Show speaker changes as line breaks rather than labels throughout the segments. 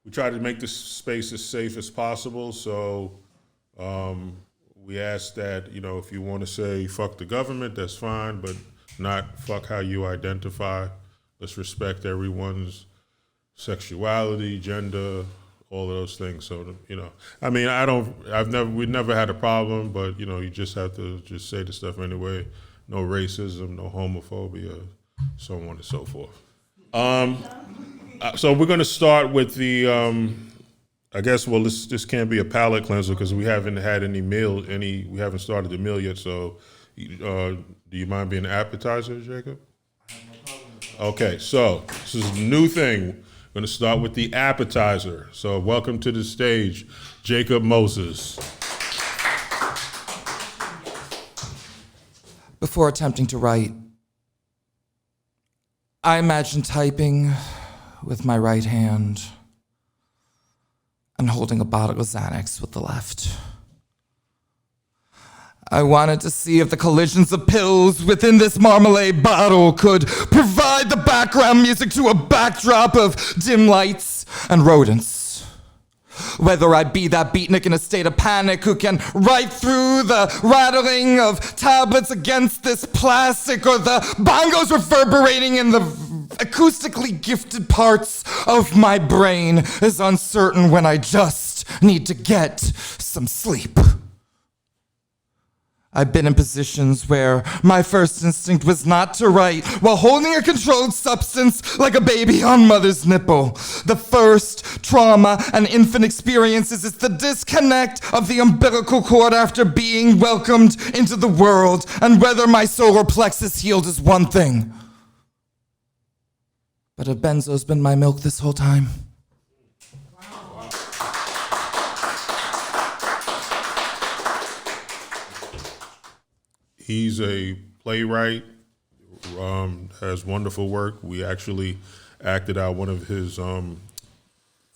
we try to make this space as safe as possible. So we ask that, if you want to say fuck the government, that's fine, but not fuck how you identify. Let's respect everyone's sexuality, gender, all of those things. So, we've never had a problem, but, you just have to just say the stuff anyway. No racism, no homophobia, so on and so forth. So we're going to start with the, I guess, this can't be a palate cleanser because we haven't had we haven't started the meal yet. So do you mind being an appetizer, Jacob? I have no problem. Okay, so this is a new thing. We're going to start with the appetizer. So welcome to the stage, Jacob Moses.
Before attempting to write, I imagine typing with my right hand and holding a bottle of Xanax with the left. I wanted to see if the collisions of pills within this marmalade bottle could provide the background music to a backdrop of dim lights and rodents. Whether I be that beatnik in a state of panic who can write through the rattling of tablets against this plastic, or the bongos reverberating in the acoustically gifted parts of my brain is uncertain when I just need to get some sleep. I've been in positions where my first instinct was not to write while holding a controlled substance like a baby on mother's nipple. The first trauma an infant experiences is the disconnect of the umbilical cord after being welcomed into the world, and whether my solar plexus healed is one thing. But have benzos been my milk this whole time?
He's a playwright, has wonderful work. We actually acted out one of his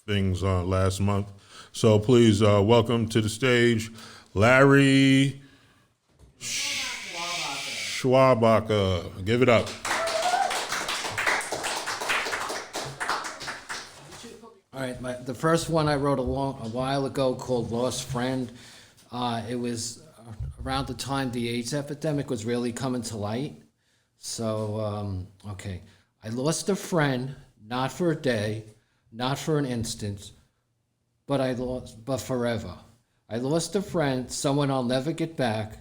things last month. So please welcome to the stage, Larry Schwabacher. Give it up.
All right, the first one I wrote a while ago called Lost Friend. It was around the time the AIDS epidemic was really coming to light. So, okay. I lost a friend, not for a day, not for an instant, but forever. I lost a friend, someone I'll never get back.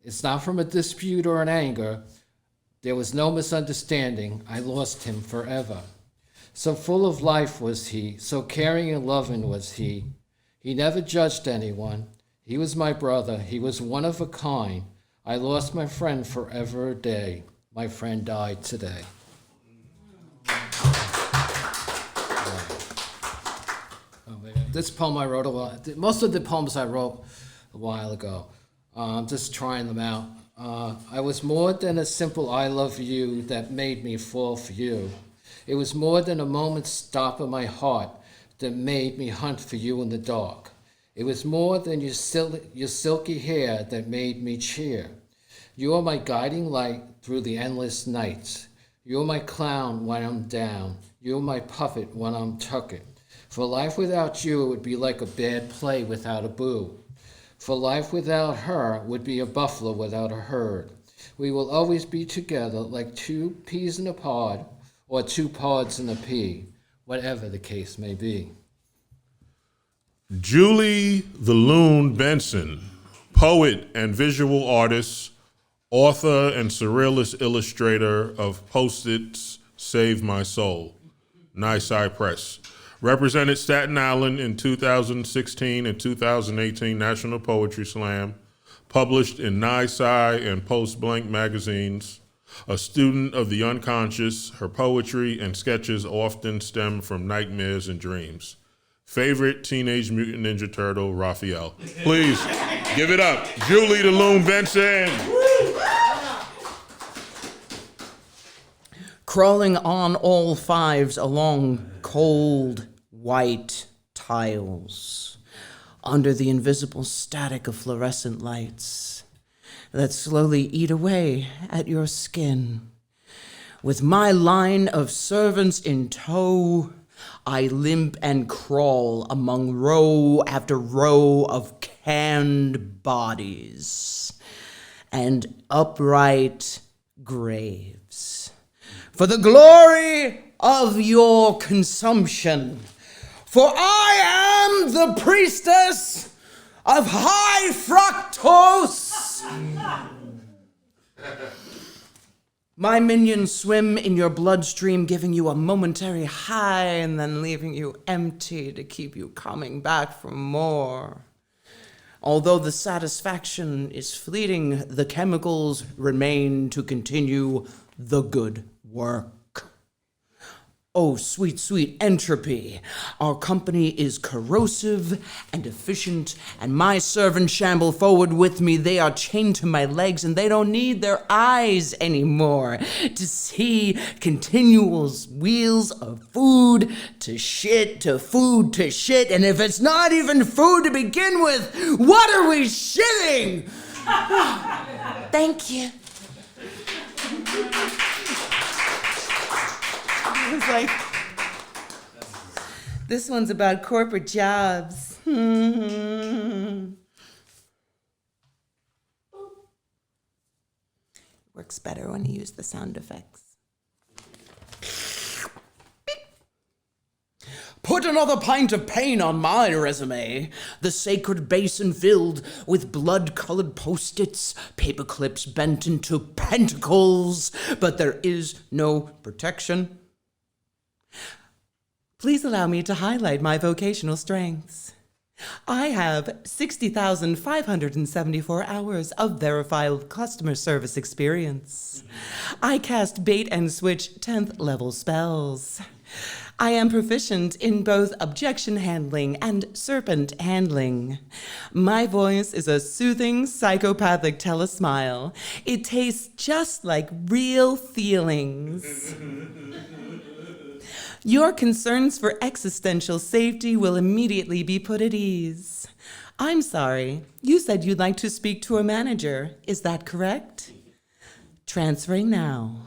It's not from a dispute or an anger. There was no misunderstanding. I lost him forever. So full of life was he, so caring and loving was he. He never judged anyone. He was my brother. He was one of a kind. I lost my friend forever a day. My friend died today. This poem I wrote most of the poems I wrote a while ago. I'm just trying them out. I was more than a simple I love you that made me fall for you. It was more than a moment's stop of my heart that made me hunt for you in the dark. It was more than your silky hair that made me cheer. You are my guiding light through the endless nights. You're my clown when I'm down. You're my puppet when I'm tucking. For life without you would be like a bad play without a boo. For life without her would be a buffalo without a herd. We will always be together like two peas in a pod, or two pods in a pea, whatever the case may be.
Julie the Loon Benson, poet and visual artist, author and surrealist illustrator of Post-its Save My Soul, Nice Eye Press. Represented Staten Island in 2016 and 2018 National Poetry Slam. Published in Nice Eye and Post Blank magazines. A student of the unconscious, her poetry and sketches often stem from nightmares and dreams. Favorite Teenage Mutant Ninja Turtle, Raphael. Please, give it up. Julie the Loon Benson.
Crawling on all fives along cold, white tiles, under the invisible static of fluorescent lights that slowly eat away at your skin. With my line of servants in tow, I limp and crawl among row after row of canned bodies and upright graves. For the glory of your consumption, for I am the priestess of high fructose. My minions swim in your bloodstream, giving you a momentary high and then leaving you empty to keep you coming back for more. Although the satisfaction is fleeting, the chemicals remain to continue the good work. Oh, sweet, sweet entropy. Our company is corrosive and efficient, and my servants shamble forward with me. They are chained to my legs, and they don't need their eyes anymore to see continual wheels of food to shit to food to shit. And if it's not even food to begin with, what are we shitting? Thank you. I was like, this one's about corporate jobs. Works better when you use the sound effects. Put another pint of pain on my resume. The sacred basin filled with blood-colored post-its, paper clips bent into pentacles, but there is no protection. Please allow me to highlight my vocational strengths. I have 60,574 hours of verified customer service experience. I cast bait and switch 10th level spells. I am proficient in both objection handling and serpent handling. My voice is a soothing, psychopathic telesmile. It tastes just like real feelings. Your concerns for existential safety will immediately be put at ease. I'm sorry, you said you'd like to speak to a manager. Is that correct? Transferring now.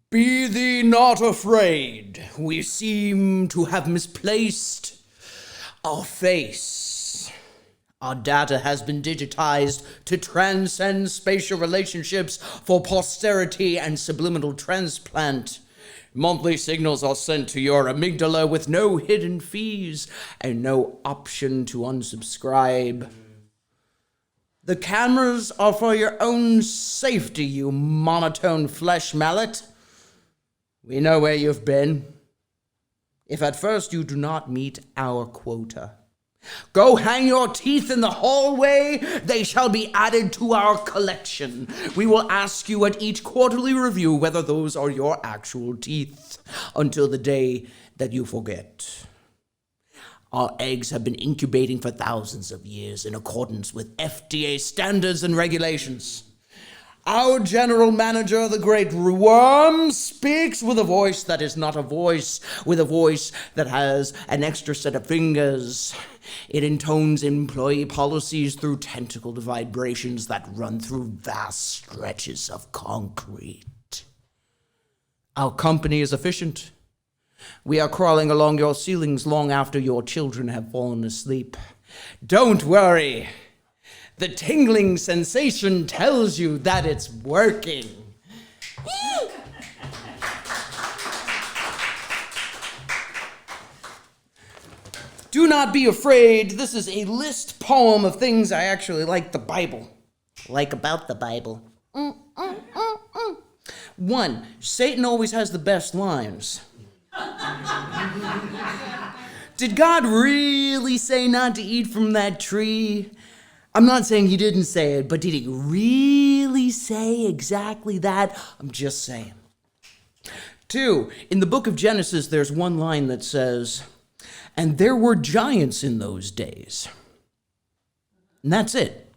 Be thee not afraid. We seem to have misplaced our face. Our data has been digitized to transcend spatial relationships for posterity and subliminal transplant. Monthly signals are sent to your amygdala with no hidden fees and no option to unsubscribe. The cameras are for your own safety, you monotone flesh mallet. We know where you've been. If at first you do not meet our quota, go hang your teeth in the hallway. They shall be added to our collection. We will ask you at each quarterly review whether those are your actual teeth until the day that you forget. Our eggs have been incubating for thousands of years in accordance with FDA standards and regulations. Our general manager, the great Worm, speaks with a voice that is not a voice, with a voice that has an extra set of fingers. It intones employee policies through tentacled vibrations that run through vast stretches of concrete. Our company is efficient. We are crawling along your ceilings long after your children have fallen asleep. Don't worry. The tingling sensation tells you that it's working. Do not be afraid. This is a list poem of things I actually like the Bible. Like about the Bible. 1, Satan always has the best lines. Did God really say not to eat from that tree? I'm not saying he didn't say it, but did he really say exactly that? I'm just saying. 2, in the book of Genesis, there's one line that says, and there were giants in those days. And that's it.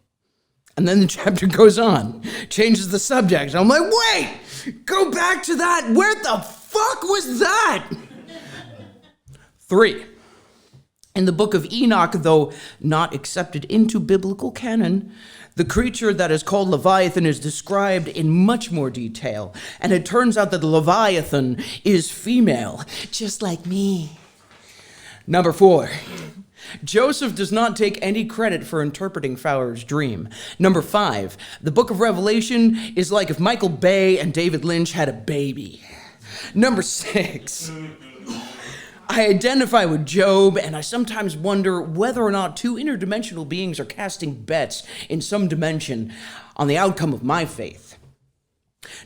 And then the chapter goes on, changes the subject. I'm like, wait, go back to that. Where the fuck was that? 3, In the book of Enoch, though not accepted into biblical canon, the creature that is called Leviathan is described in much more detail. And it turns out that the Leviathan is female, just like me. Number 4. Joseph does not take any credit for interpreting Pharaoh's dream. Number 5. The book of Revelation is like if Michael Bay and David Lynch had a baby. Number 6. I identify with Job, and I sometimes wonder whether or not 2 interdimensional beings are casting bets in some dimension on the outcome of my faith.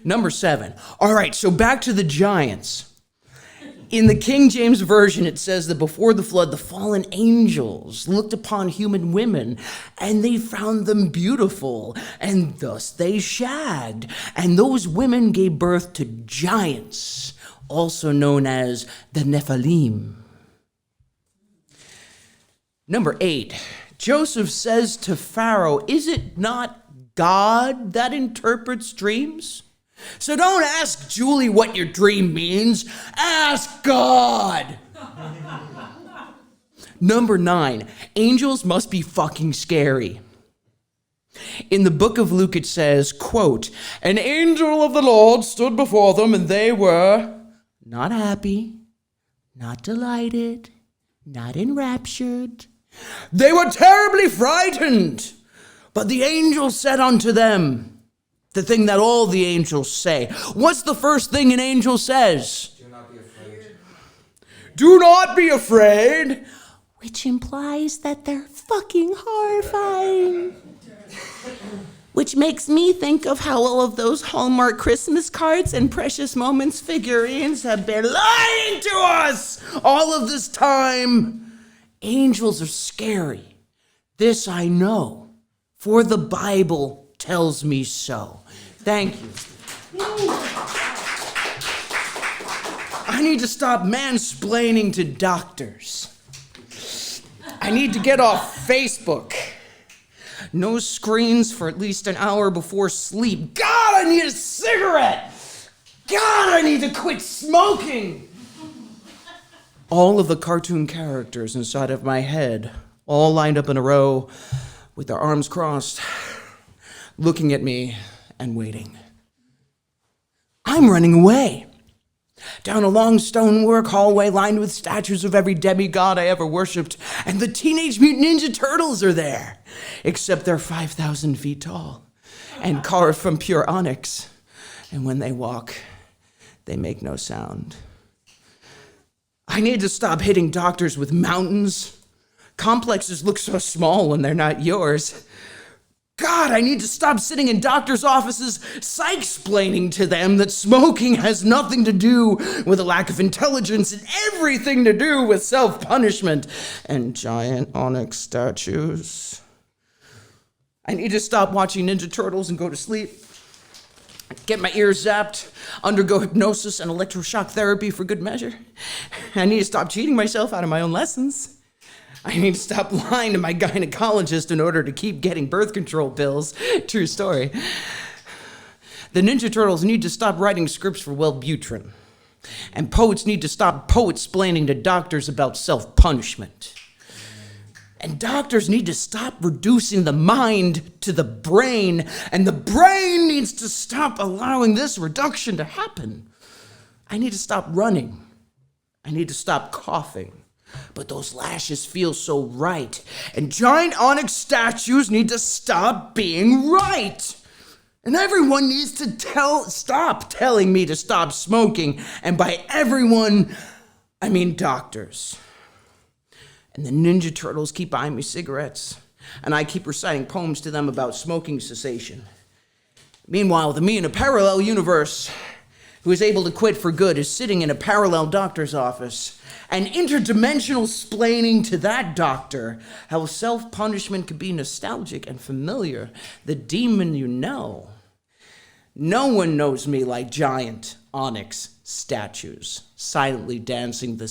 Number 7. All right, so back to the giants. In the King James Version, it says that before the flood, the fallen angels looked upon human women, and they found them beautiful, and thus they shagged. And those women gave birth to giants, also known as the Nephilim. Number 8, Joseph says to Pharaoh, is it not God that interprets dreams? So don't ask Julie what your dream means. Ask God. Number 9, angels must be fucking scary. In the book of Luke, it says, quote, an angel of the Lord stood before them, and they were not happy, not delighted, not enraptured. They were terribly frightened. But the angel said unto them, the thing that all the angels say. What's the first thing an angel says?
Do not be afraid.
Do not be afraid. Which implies that they're fucking horrifying. Which makes me think of how all of those Hallmark Christmas cards and Precious Moments figurines have been lying to us all of this time. Angels are scary. This I know, for the Bible tells me so. Thank you. I need to stop mansplaining to doctors. I need to get off Facebook. No screens for at least an hour before sleep. God, I need a cigarette. God, I need to quit smoking. All of the cartoon characters inside of my head, all lined up in a row with their arms crossed, looking at me and waiting. I'm running away. Down a long stonework hallway lined with statues of every demigod I ever worshipped, and the Teenage Mutant Ninja Turtles are there, except they're 5,000 feet tall and carved from pure onyx, and when they walk, they make no sound. I need to stop hitting doctors with mountains. Complexes look so small when they're not yours. God, I need to stop sitting in doctors' offices psych-splaining to them that smoking has nothing to do with a lack of intelligence and everything to do with self-punishment and giant onyx statues. I need to stop watching Ninja Turtles and go to sleep, get my ears zapped, undergo hypnosis and electroshock therapy for good measure. I need to stop cheating myself out of my own lessons. I need to stop lying to my gynecologist in order to keep getting birth control pills. True story. The Ninja Turtles need to stop writing scripts for Wellbutrin. And poets need to stop poet-splaining to doctors about self-punishment. And doctors need to stop reducing the mind to the brain. And the brain needs to stop allowing this reduction to happen. I need to stop running. I need to stop coughing. But those lashes feel so right. And giant onyx statues need to stop being right. And everyone needs to stop telling me to stop smoking. And by everyone, I mean doctors. And the Ninja Turtles keep buying me cigarettes. And I keep reciting poems to them about smoking cessation. Meanwhile, the me in a parallel universe who is able to quit for good is sitting in a parallel doctor's office and interdimensional splaining to that doctor how self-punishment could be nostalgic and familiar. The demon you know. No one knows me like giant onyx statues, silently dancing the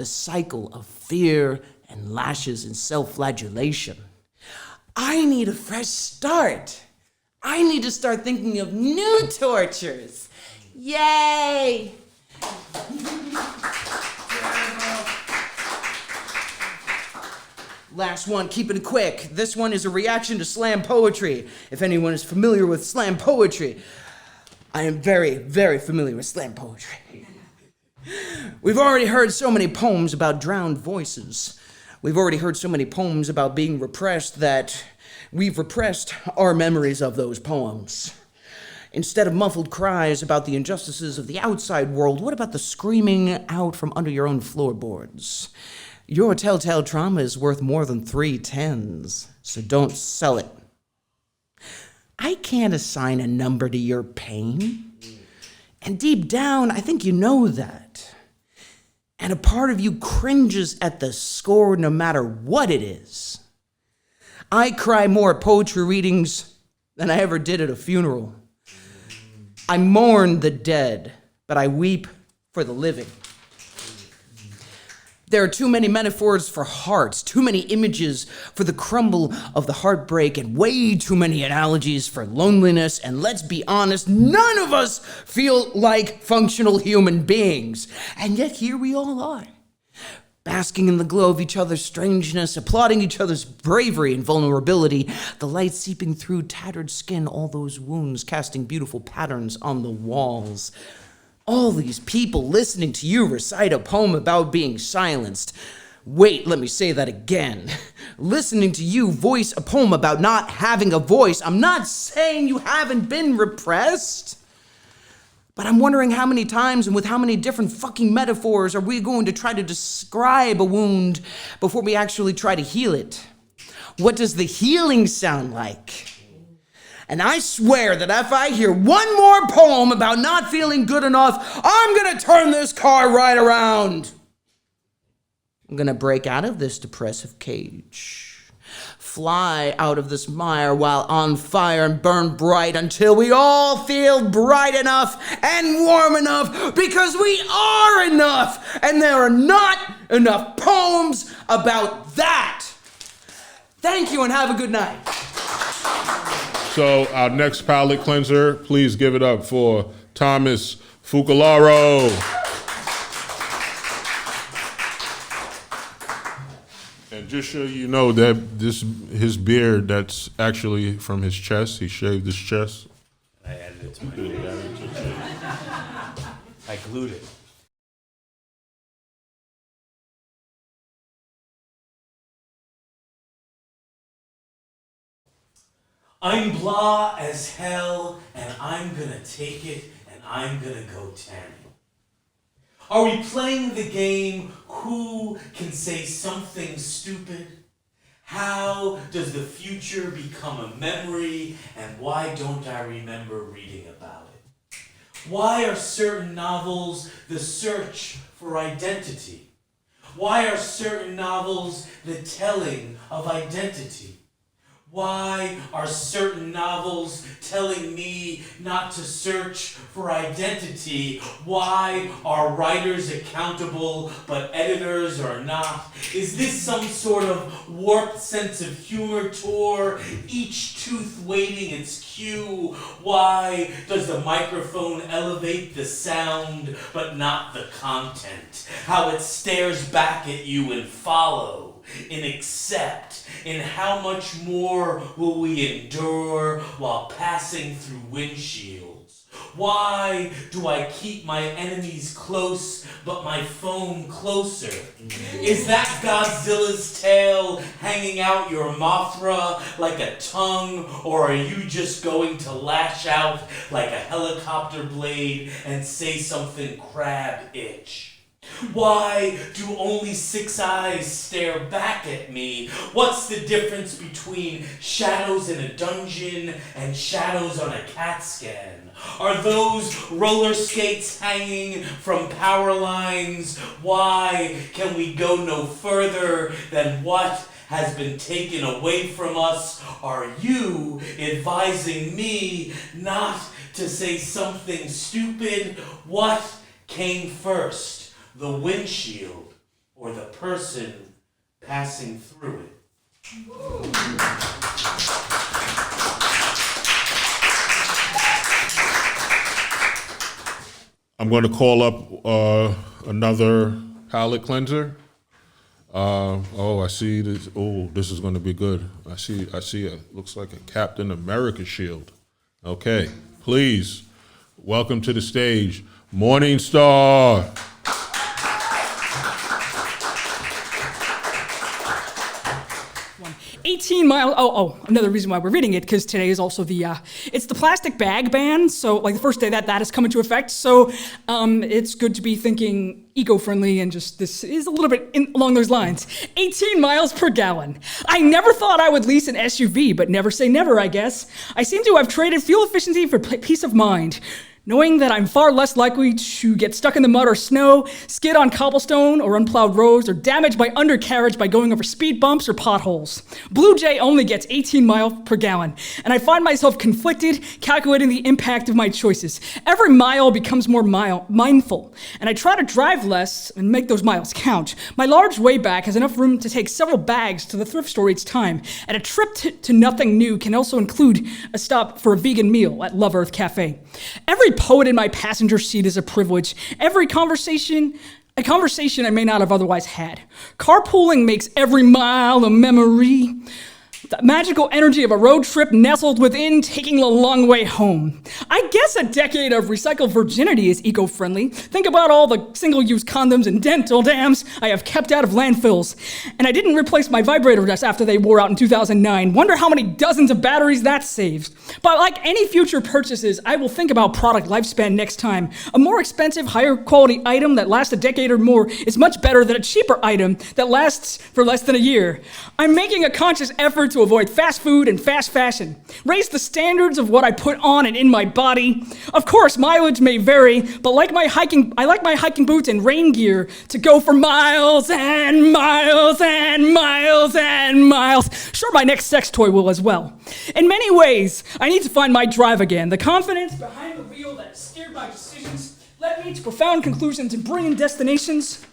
cycle of fear and lashes and self-flagellation. I need a fresh start. I need to start thinking of new tortures. Yay! Last one, keeping it quick. This one is a reaction to slam poetry. If anyone is familiar with slam poetry, I am very, very familiar with slam poetry. We've already heard so many poems about drowned voices. We've already heard so many poems about being repressed that we've repressed our memories of those poems. Instead of muffled cries about the injustices of the outside world, what about the screaming out from under your own floorboards? Your telltale trauma is worth more than 3 tens, so don't sell it. I can't assign a number to your pain. And deep down, I think you know that. And a part of you cringes at the score no matter what it is. I cry more at poetry readings than I ever did at a funeral. I mourn the dead, but I weep for the living. There are too many metaphors for hearts, too many images for the crumble of the heartbreak, and way too many analogies for loneliness. And let's be honest, none of us feel like functional human beings. And yet here we all are, basking in the glow of each other's strangeness, applauding each other's bravery and vulnerability, the light seeping through tattered skin, all those wounds casting beautiful patterns on the walls. All these people listening to you recite a poem about being silenced. Wait, let me say that again. Listening to you voice a poem about not having a voice. I'm not saying you haven't been repressed, but I'm wondering how many times and with how many different fucking metaphors are we going to try to describe a wound before we actually try to heal it? What does the healing sound like? And I swear that if I hear one more poem about not feeling good enough, I'm gonna turn this car right around. I'm gonna break out of this depressive cage, fly out of this mire while on fire and burn bright until we all feel bright enough and warm enough, because we are enough, and there are not enough poems about that. Thank you and have a good night.
So our next palate cleanser, please give it up for Thomas Fucularo. And just so you know that his beard, that's actually from his chest. He shaved his chest.
I added it to my beard. I glued it. I'm blah as hell, and I'm gonna take it, and I'm gonna go 10. Are we playing the game, who can say something stupid? How does the future become a memory, and why don't I remember reading about it? Why are certain novels the search for identity? Why are certain novels the telling of identity? Why are certain novels telling me not to search for identity? Why are writers accountable but editors are not? Is this some sort of warped sense of humor tour, each tooth waiting its cue? Why does the microphone elevate the sound but not the content? How it stares back at you and follow, and accept, and how much more will we endure while passing through windshields? Why do I keep my enemies close but my phone closer? Is that Godzilla's tail hanging out your Mothra like a tongue, or are you just going to lash out like a helicopter blade and say something crab-itch? Why do only 6 eyes stare back at me? What's the difference between shadows in a dungeon and shadows on a CAT scan? Are those roller skates hanging from power lines? Why can we go no further than what has been taken away from us? Are you advising me not to say something stupid? What came first? The windshield or the person passing through it?
I'm going to call up another palate cleanser. I see this. Oh, this is going to be good. I see looks like a Captain America shield. Okay, please, welcome to the stage, Morningstar.
18 miles. Another reason why we're reading it, because today is also it's the plastic bag ban. So, like the first day that has come into effect. So, it's good to be thinking eco-friendly, and just this is a little bit along those lines. 18 miles per gallon. I never thought I would lease an SUV, but never say never, I guess. I seem to have traded fuel efficiency for peace of mind, knowing that I'm far less likely to get stuck in the mud or snow, skid on cobblestone or unplowed roads, or damaged by undercarriage by going over speed bumps or potholes. Blue Jay only gets 18 miles per gallon, and I find myself conflicted, calculating the impact of my choices. Every mile becomes more mindful, and I try to drive less and make those miles count. My large weighback has enough room to take several bags to the thrift store each time, and a trip to Nothing New can also include a stop for a vegan meal at Love Earth Cafe. Every poet in my passenger seat is a privilege. Every conversation I may not have otherwise had. Carpooling makes every mile a memory. The magical energy of a road trip nestled within, taking a long way home. I guess a decade of recycled virginity is eco-friendly. Think about all the single-use condoms and dental dams I have kept out of landfills. And I didn't replace my vibrator just after they wore out in 2009. Wonder how many dozens of batteries that saved. But like any future purchases, I will think about product lifespan next time. A more expensive, higher quality item that lasts a decade or more is much better than a cheaper item that lasts for less than a year. I'm making a conscious effort to avoid fast food and fast fashion, raise the standards of what I put on and in my body. Of course, mileage may vary, but I like my hiking boots and rain gear to go for miles and miles and miles and miles. Sure, my next sex toy will as well. In many ways, I need to find my drive again. The confidence behind the wheel that steered my decisions led me to profound conclusions and brilliant destinations.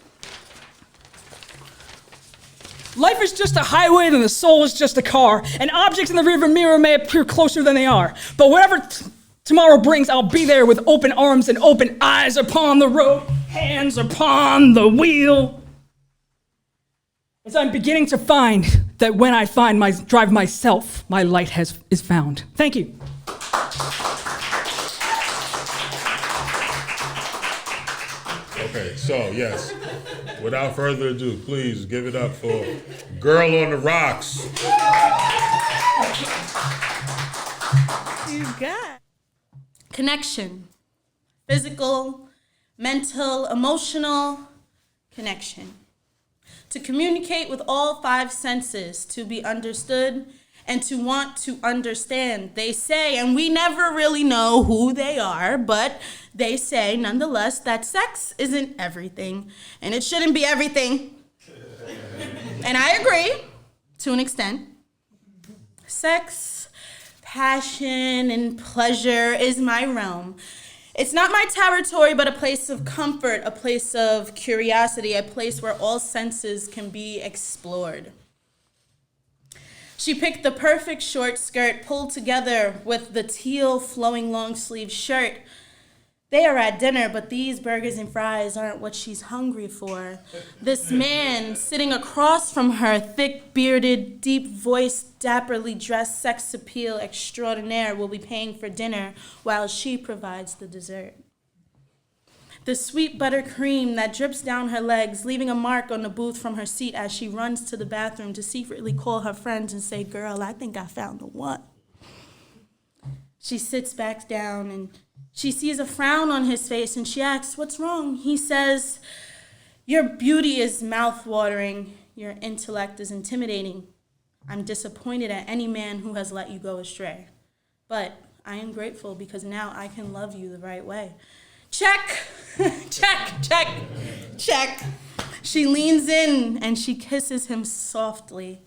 Life is just a highway, and the soul is just a car, and objects in the rearview mirror may appear closer than they are. But whatever tomorrow brings, I'll be there with open arms and open eyes upon the road, hands upon the wheel. As I'm beginning to find that when I drive myself, my light is found. Thank you.
Okay, so yes, without further ado, please give it up for Girl on the Rocks.
You got connection, physical, mental, emotional connection. To communicate with all five senses, to be understood, and to want to understand. They say, and we never really know who they are, but they say nonetheless that sex isn't everything, and it shouldn't be everything. And I agree, to an extent. Sex, passion, and pleasure is my realm. It's not my territory, but a place of comfort, a place of curiosity, a place where all senses can be explored. She picked the perfect short skirt pulled together with the teal flowing long sleeve shirt. They are at dinner, but these burgers and fries aren't what she's hungry for. This man sitting across from her, thick-bearded, deep-voiced, dapperly dressed sex appeal extraordinaire, will be paying for dinner while she provides the dessert. The sweet buttercream that drips down her legs, leaving a mark on the booth from her seat as she runs to the bathroom to secretly call her friends and say, "Girl, I think I found the one." She sits back down and she sees a frown on his face and she asks, "What's wrong?" He says, "Your beauty is mouth-watering. Your intellect is intimidating. I'm disappointed at any man who has let you go astray. But I am grateful because now I can love you the right way." Check, check, check, check. She leans in and she kisses him softly.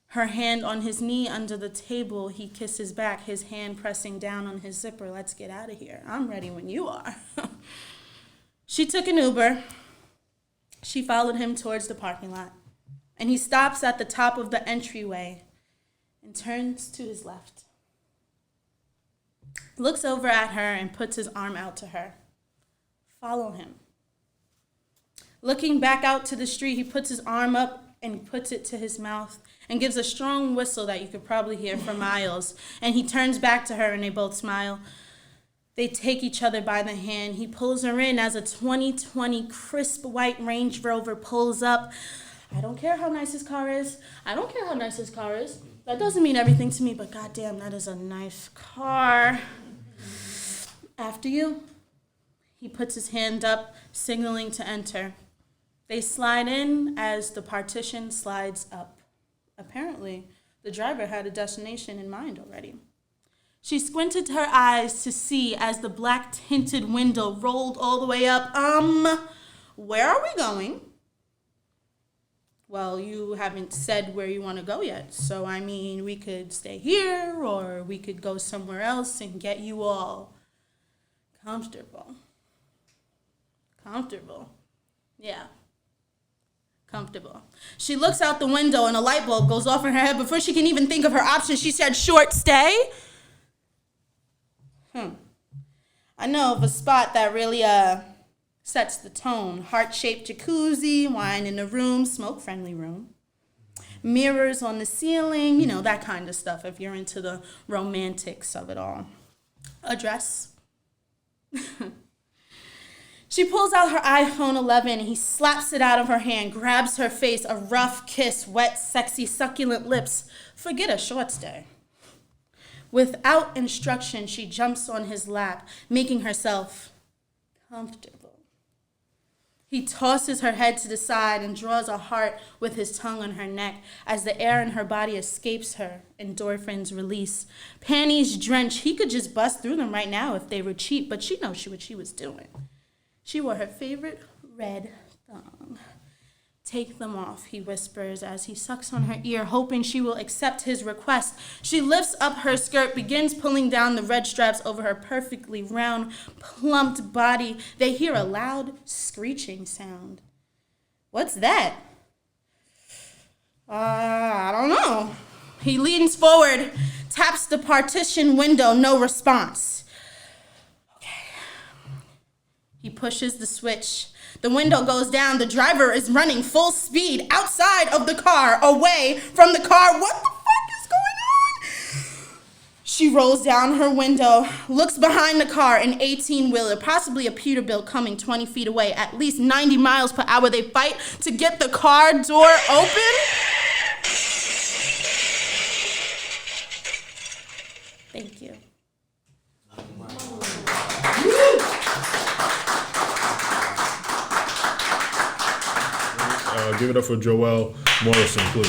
Her hand on his knee under the table, he kisses back, his hand pressing down on his zipper. "Let's get out of here. I'm ready when you are." She took an Uber. She followed him towards the parking lot. And he stops at the top of the entryway and turns to his left. Looks over at her and puts his arm out to her. Follow him. Looking back out to the street, he puts his arm up and he puts it to his mouth and gives a strong whistle that you could probably hear for miles. And he turns back to her and they both smile. They take each other by the hand. He pulls her in as a 2020 crisp white Range Rover pulls up. I don't care how nice his car is. I don't care how nice his car is. That doesn't mean everything to me, but goddamn, that is a nice car. After you. He puts his hand up, signaling to enter. They slide in as the partition slides up. Apparently, the driver had a destination in mind already. She squinted her eyes to see as the black tinted window rolled all the way up. Where are we going? Well, you haven't said where you want to go yet. So, I mean, we could stay here or we could go somewhere else and get you all comfortable. Comfortable. Yeah. Comfortable. She looks out the window and a light bulb goes off in her head. Before she can even think of her options, she said, short stay? I know of a spot that really sets the tone. Heart-shaped jacuzzi, wine in the room, smoke-friendly room. Mirrors on the ceiling, you know, that kind of stuff if you're into the romantics of it all. Address? She pulls out her iPhone 11 and he slaps it out of her hand, grabs her face, a rough kiss, wet, sexy, succulent lips. Forget a short stay. Without instruction, she jumps on his lap, making herself comfortable. He tosses her head to the side and draws a heart with his tongue on her neck as the air in her body escapes her, endorphins release. Panties drenched, he could just bust through them right now if they were cheap, but she knows what she was doing. She wore her favorite red thong. Take them off, he whispers as he sucks on her ear, hoping she will accept his request. She lifts up her skirt, begins pulling down the red straps over her perfectly round, plumped body. They hear a loud, screeching sound. What's that? I don't know. He leans forward, taps the partition window, no response. Okay. He pushes the switch. The window goes down. The driver is running full speed outside of the car, away from the car. What the fuck is going on? She rolls down her window, looks behind the car, an 18-wheeler, possibly a Peterbilt coming 20 feet away, at least 90 miles per hour. They fight to get the car door open. Thank you.
Give it up for Joelle Morrison, please.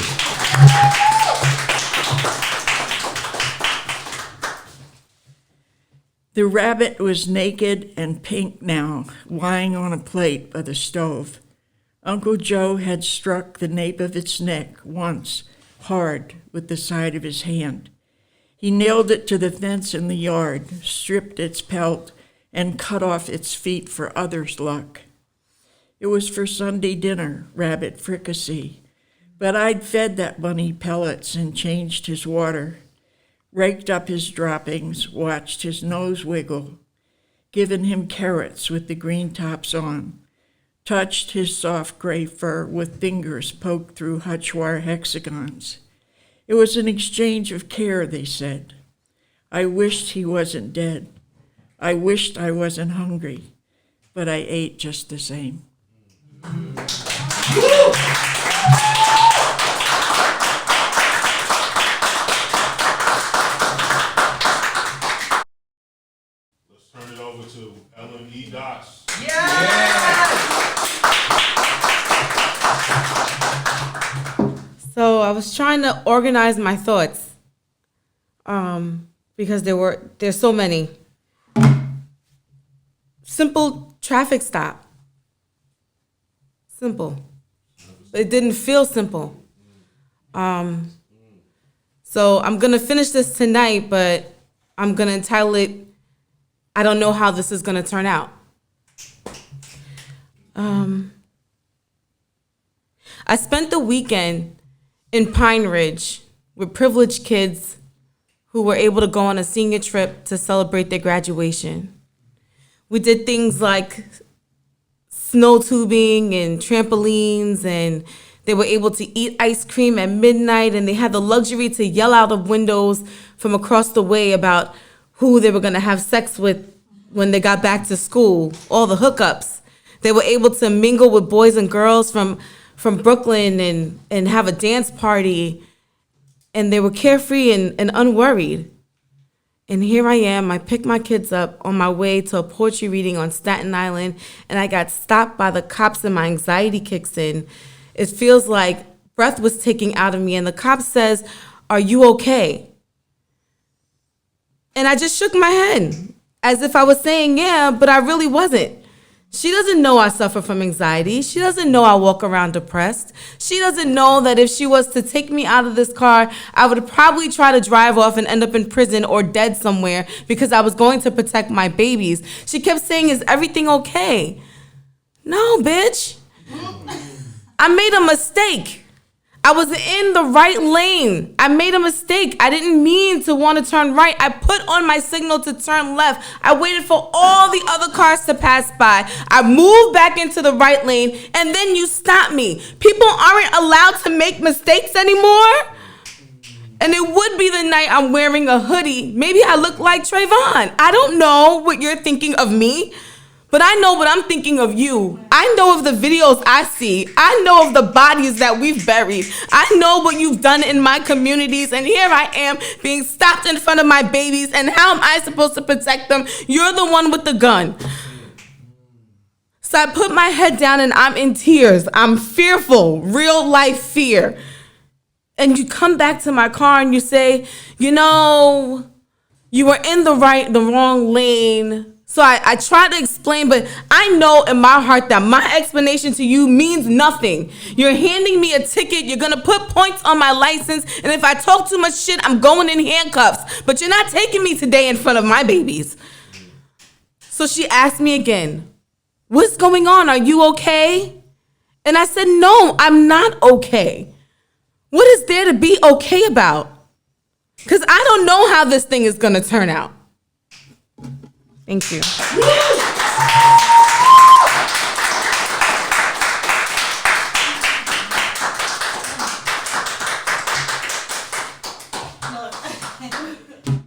The rabbit was naked and pink now, lying on a plate by the stove. Uncle Joe had struck the nape of its neck once, hard, with the side of his hand. He nailed it to the fence in the yard, stripped its pelt, and cut off its feet for others' luck. It was for Sunday dinner, rabbit fricassee, but I'd fed that bunny pellets and changed his water, raked up his droppings, watched his nose wiggle, given him carrots with the green tops on, touched his soft gray fur with fingers poked through hutch-wire hexagons. It was an exchange of care, they said. I wished he wasn't dead. I wished I wasn't hungry, but I ate just the same.
Let's turn it over to Ellen E. Dots.
So I was trying to organize my thoughts because there's so many. Simple traffic stop. Simple. It didn't feel simple. So I'm gonna finish this tonight, but I'm gonna entitle it, I don't know how this is gonna turn out. I spent the weekend in Pine Ridge with privileged kids who were able to go on a senior trip to celebrate their graduation. We did things like snow tubing and trampolines and They were able to eat ice cream at midnight, and they had the luxury to yell out of windows from across the way about who they were going to have sex with when they got back to school, all the hookups. They were able to mingle with boys and girls from Brooklyn and have a dance party, and they were carefree and unworried. And here I am, I picked my kids up on my way to a poetry reading on Staten Island, and I got stopped by the cops and my anxiety kicks in. It feels like breath was taken out of me, and the cop says, "Are you okay?" And I just shook my head as if I was saying, yeah, but I really wasn't. She doesn't know I suffer from anxiety. She doesn't know I walk around depressed. She doesn't know that if she was to take me out of this car, I would probably try to drive off and end up in prison or dead somewhere because I was going to protect my babies. She kept saying, "Is everything okay?" No, bitch. I made a mistake. I was in the right lane. I made a mistake. I didn't mean to want to turn right. I put on my signal to turn left. I waited for all the other cars to pass by. I moved back into the right lane, and then you stopped me. People aren't allowed to make mistakes anymore. And it would be the night I'm wearing a hoodie. Maybe I look like Trayvon. I don't know what you're thinking of me. But I know what I'm thinking of you. I know of the videos I see. I know of the bodies that we've buried. I know what you've done in my communities. And here I am being stopped in front of my babies. And how am I supposed to protect them? You're the one with the gun. So I put my head down and I'm in tears. I'm fearful, real life fear. And you come back to my car and you say, you know, you were in the wrong lane. So I try to explain, but I know in my heart that my explanation to you means nothing. You're handing me a ticket. You're going to put points on my license. And if I talk too much shit, I'm going in handcuffs. But you're not taking me today in front of my babies. So she asked me again, "What's going on? Are you okay?" And I said, "No, I'm not okay. What is there to be okay about? Because I don't know how this thing is going to turn out." Thank you.